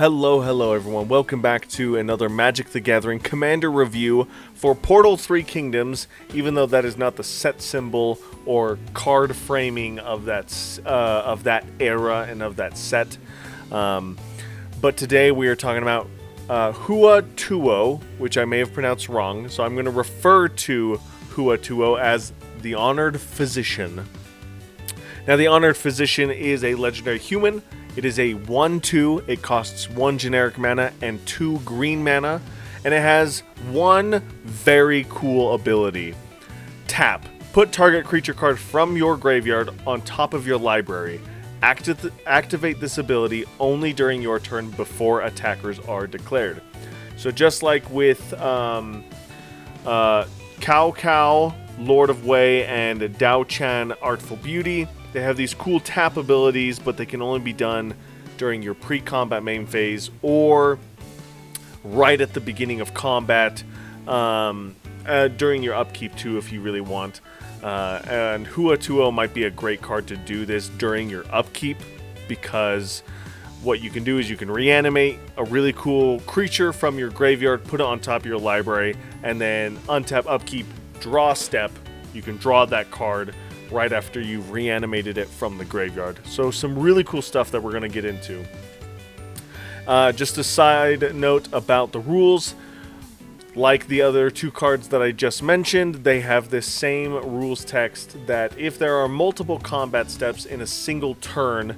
Hello everyone. Welcome back to another Magic the Gathering Commander review for Portal 3 Kingdoms, even though that is not the set symbol or card framing of that era and of that set. But today we are talking about Hua Tuo, which I may have pronounced wrong, so I'm going to refer to Hua Tuo as the Honored Physician. Now, the Honored Physician is a legendary human. It is a 1/2. It costs 1 generic mana and 2 green mana. And it has one very cool ability. Tap. Put target creature card from your graveyard on top of your library. Activate this ability only during your turn before attackers are declared. So just like with Cao Cao, Lord of Wei, and Dao Chan, Artful Beauty, they have these cool tap abilities, but they can only be done during your pre-combat main phase or right at the beginning of combat, during your upkeep too if you really want. And Hua Tuo might be a great card to do this during your upkeep, because what you can do is you can reanimate a really cool creature from your graveyard, put it on top of your library, and then untap, upkeep, draw step. You can draw that card right after you've reanimated it from the graveyard. So some really cool stuff that we're going to get into. Just a side note about the rules. Like the other two cards that I just mentioned, they have this same rules text that if there are multiple combat steps in a single turn,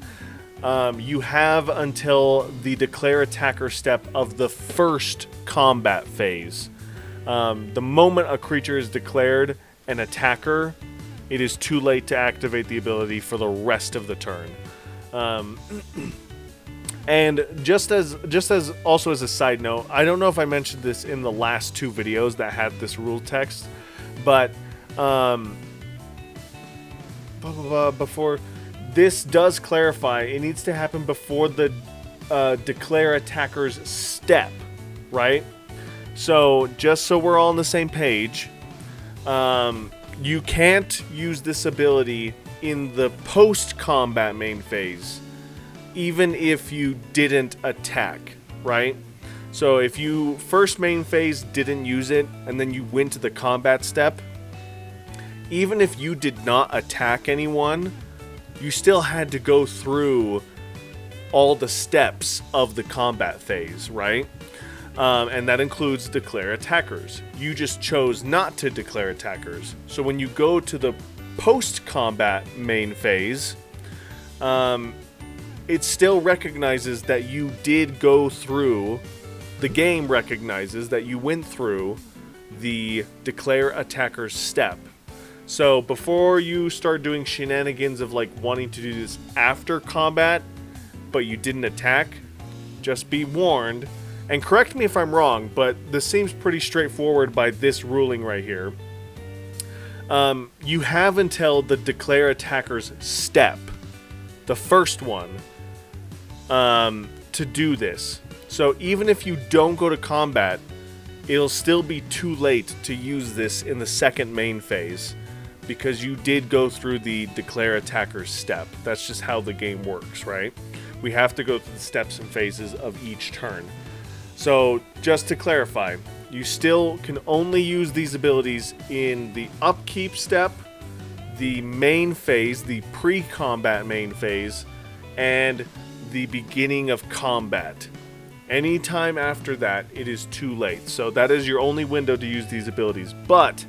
you have until the declare attacker step of the first combat phase. The moment a creature is declared an attacker, it is too late to activate the ability for the rest of the turn. And just as also as a side note, I don't know if I mentioned this in the last two videos that had this rule text, but before this does clarify, it needs to happen before the declare attacker's step, right? So just so we're all on the same page, you can't use this ability in the post-combat main phase, even if you didn't attack, right? So if you first main phase didn't use it, and then you went to the combat step, even if you did not attack anyone, you still had to go through all the steps of the combat phase, right? And that includes declare attackers. You just chose not to declare attackers. So when you go to the post-combat main phase, it still recognizes that you did go through, the game recognizes that you went through the declare attackers step. So before you start doing shenanigans of like wanting to do this after combat, but you didn't attack, just be warned. And correct me if I'm wrong, but this seems pretty straightforward by this ruling right here. You have until the declare attacker's step, the first one, to do this. So even if you don't go to combat, it'll still be too late to use this in the second main phase, because you did go through the declare attacker's step. That's just how the game works, right? We have to go through the steps and phases of each turn. So, just to clarify, you still can only use these abilities in the upkeep step, the main phase, the pre-combat main phase, and the beginning of combat. Anytime after that, it is too late. So that is your only window to use these abilities. But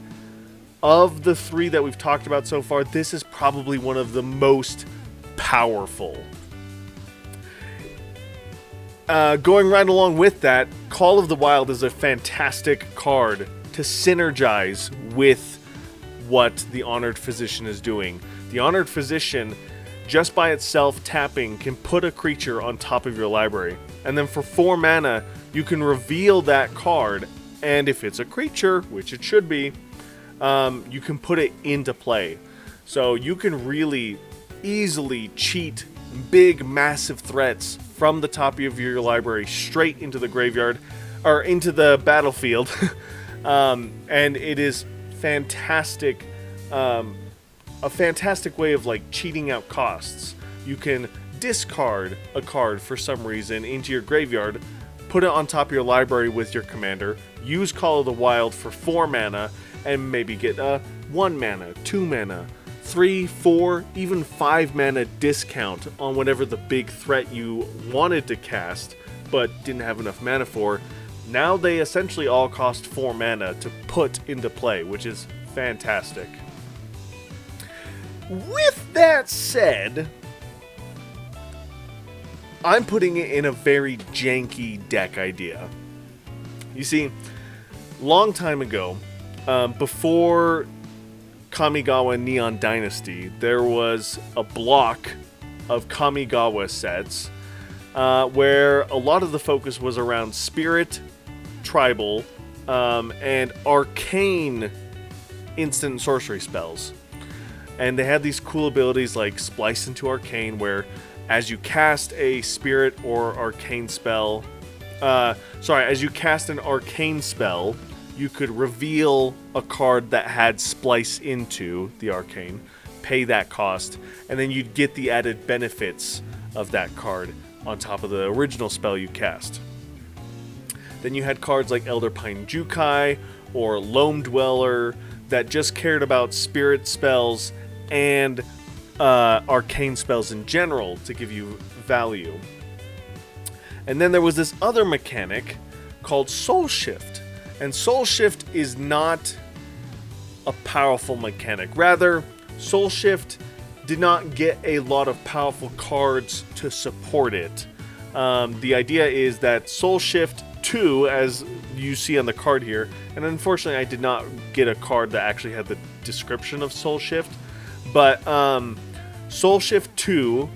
of the three that we've talked about so far, this is probably one of the most powerful. Going right along with that, Call of the Wild is a fantastic card to synergize with what the Honored Physician is doing. The Honored Physician, just by itself tapping, can put a creature on top of your library. And then for 4 mana, you can reveal that card, and if it's a creature, which it should be, you can put it into play. So you can really easily cheat big, massive threats from the top of your library straight into the graveyard, or into the battlefield. And it is fantastic, a fantastic way of like cheating out costs. You can discard a card for some reason into your graveyard, put it on top of your library with your commander, use Call of the Wild for 4 mana, and maybe get a 1 mana, 2 mana, 3, 4, even 5 mana discount on whatever the big threat you wanted to cast but didn't have enough mana for. Now they essentially all cost 4 mana to put into play, which is fantastic. With that said, I'm putting it in a very janky deck idea. You see, long time ago, before Kamigawa Neon Dynasty, there was a block of Kamigawa sets where a lot of the focus was around Spirit, Tribal, and Arcane instant sorcery spells. And they had these cool abilities like Splice into Arcane, where as you cast a Spirit or Arcane spell, as you cast an Arcane spell, you could reveal a card that had Splice into the Arcane, pay that cost, and then you'd get the added benefits of that card on top of the original spell you cast. Then you had cards like Elder Pine Jukai or Loam Dweller that just cared about Spirit spells and Arcane spells in general to give you value. And then there was this other mechanic called Soul Shift. And Soul Shift is not a powerful mechanic. Rather, Soul Shift did not get a lot of powerful cards to support it. The idea is that Soul Shift 2, as you see on the card here, and unfortunately I did not get a card that actually had the description of Soul Shift, but Soul Shift 2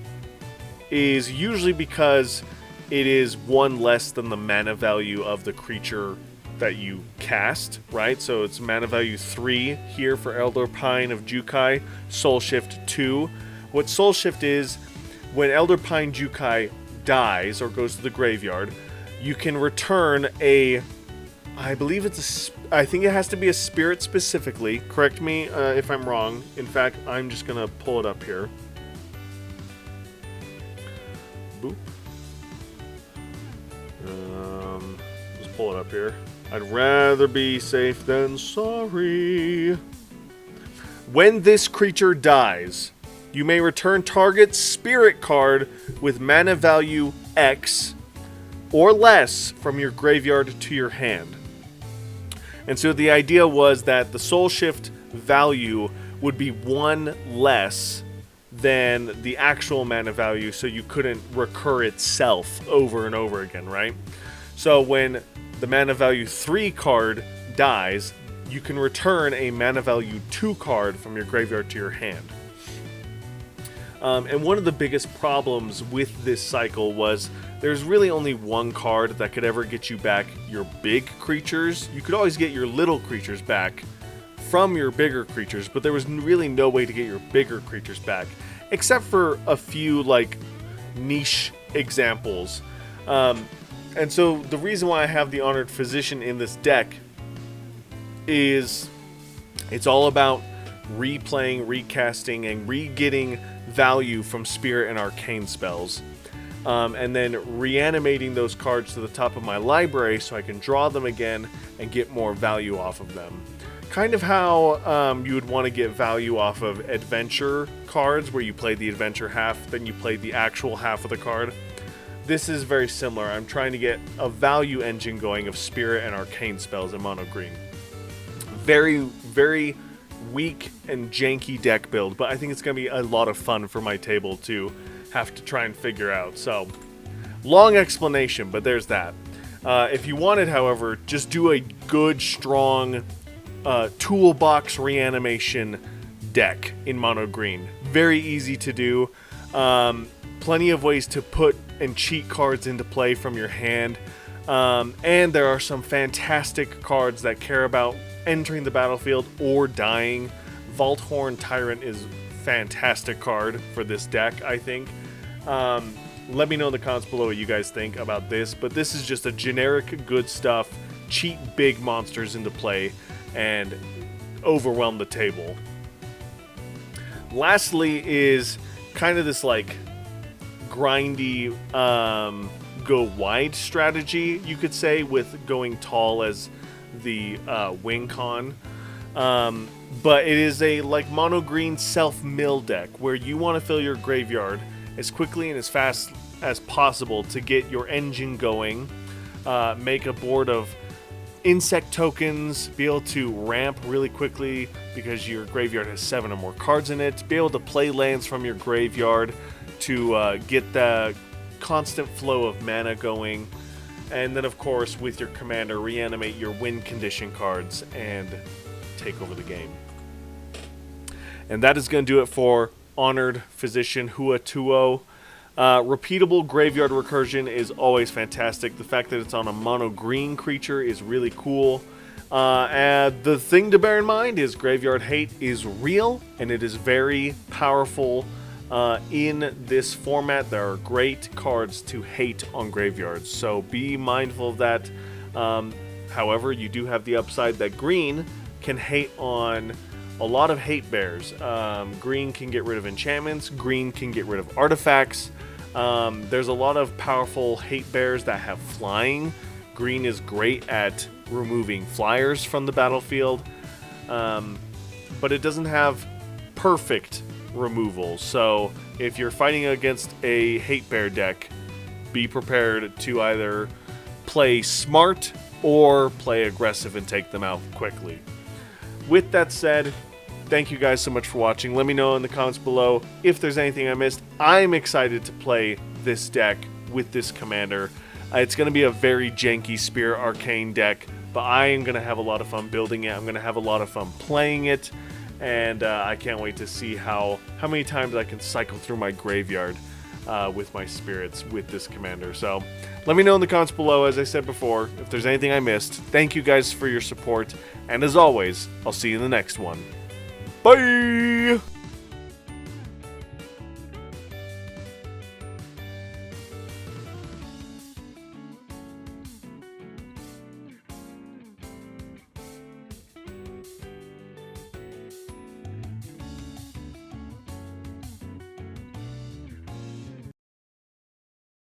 is usually because it is 1 less than the mana value of the creature that you cast, right? So it's mana value 3 here for Elder Pine of Jukai, Soul Shift 2. What Soul Shift is, when Elder Pine Jukai dies or goes to the graveyard, you can return a, I believe I think it has to be a Spirit specifically. Correct me if I'm wrong. In fact, I'm just gonna pull it up here. Boop. Let's pull it up here. I'd rather be safe than sorry. When this creature dies, you may return target Spirit card with mana value X or less from your graveyard to your hand. And so the idea was that the Soul Shift value would be 1 less than the actual mana value, so you couldn't recur itself over and over again, right? So when the mana value 3 card dies, you can return a mana value 2 card from your graveyard to your hand. And one of the biggest problems with this cycle was there's really only one card that could ever get you back your big creatures. You could always get your little creatures back from your bigger creatures, but there was really no way to get your bigger creatures back, except for a few like niche examples. And so the reason why I have the Honored Physician in this deck is it's all about replaying, recasting, and re-getting value from Spirit and Arcane spells. And then reanimating those cards to the top of my library so I can draw them again and get more value off of them. Kind of how you would want to get value off of adventure cards, where you play the adventure half, then you play the actual half of the card. This is very similar. I'm trying to get a value engine going of Spirit and Arcane spells in mono green. Very, very weak and janky deck build, but I think it's going to be a lot of fun for my table to have to try and figure out. So, long explanation, but there's that. If you wanted, however, just do a good, strong toolbox reanimation deck in mono green. Very easy to do. Plenty of ways to put and cheat cards into play from your hand. And there are some fantastic cards that care about entering the battlefield or dying. Vaulthorn Tyrant is a fantastic card for this deck, I think. Let me know in the comments below what you guys think about this, but this is just a generic good stuff. Cheat big monsters into play and overwhelm the table. Lastly is kind of this like grindy, go wide strategy, you could say, with going tall as the wing con. But it is a like mono green self-mill deck where you want to fill your graveyard as quickly and as fast as possible to get your engine going, make a board of insect tokens, be able to ramp really quickly because your graveyard has 7 or more cards in it, be able to play lands from your graveyard to get the constant flow of mana going, and then of course with your commander reanimate your win condition cards and take over the game. And that is going to do it for Honored Physician Huatuo. Repeatable graveyard recursion is always fantastic. The fact that it's on a mono green creature is really cool. And the thing to bear in mind is graveyard hate is real and it is very powerful in this format. There are great cards to hate on graveyards, so be mindful of that. However, you do have the upside that green can hate on a lot of hate bears. Green can get rid of enchantments, green can get rid of artifacts. There's a lot of powerful hate bears that have flying. Green is great at removing flyers from the battlefield, but it doesn't have perfect removal. So if you're fighting against a hate bear deck, be prepared to either play smart or play aggressive and take them out quickly. With that said, thank you guys so much for watching. Let me know in the comments below if there's anything I missed. I'm excited to play this deck with this commander. It's going to be a very janky Spirit Arcane deck, but I am going to have a lot of fun building it. I'm going to have a lot of fun playing it, and I can't wait to see how many times I can cycle through my graveyard with my spirits with this commander. So let me know in the comments below, as I said before, if there's anything I missed. Thank you guys for your support, and as always, I'll see you in the next one. Bye!